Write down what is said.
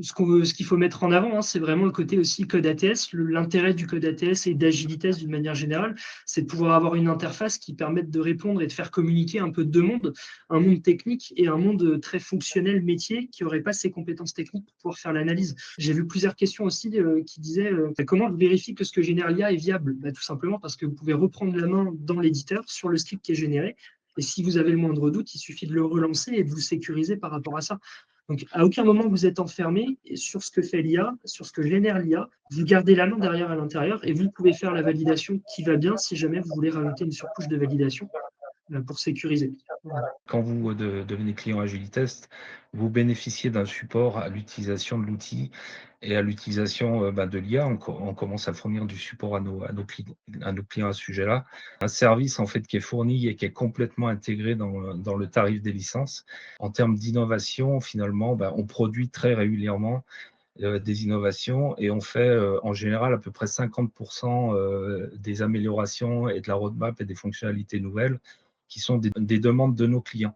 ce qu'il faut mettre en avant, hein, c'est vraiment le côté aussi code ATS. L'intérêt du code ATS et d'Agilites d'une manière générale, c'est de pouvoir avoir une interface qui permette de répondre et de faire communiquer un peu deux mondes, un monde technique et un monde très fonctionnel métier qui n'aurait pas ces compétences techniques pour pouvoir faire l'analyse. J'ai vu plusieurs questions aussi qui disaient comment je vérifie que ce que génère l'IA est viable. Bah, tout simplement parce que vous pouvez reprendre la main dans l'éditeur sur le script qui est généré. Et si vous avez le moindre doute, il suffit de le relancer et de vous sécuriser par rapport à ça. Donc, à aucun moment vous êtes enfermé sur ce que fait l'IA, sur ce que génère l'IA. Vous gardez la main derrière à l'intérieur et vous pouvez faire la validation qui va bien si jamais vous voulez rajouter une surcouche de validation pour sécuriser. Voilà. Quand vous devenez client Agilitest, vous bénéficiez d'un support à l'utilisation de l'outil et à l'utilisation de l'IA. On commence à fournir du support à nos clients à ce sujet-là. Un service en fait qui est fourni et qui est complètement intégré dans le tarif des licences. En termes d'innovation, finalement, on produit très régulièrement des innovations et on fait en général à peu près 50% des améliorations et de la roadmap et des fonctionnalités nouvelles qui sont des demandes de nos clients.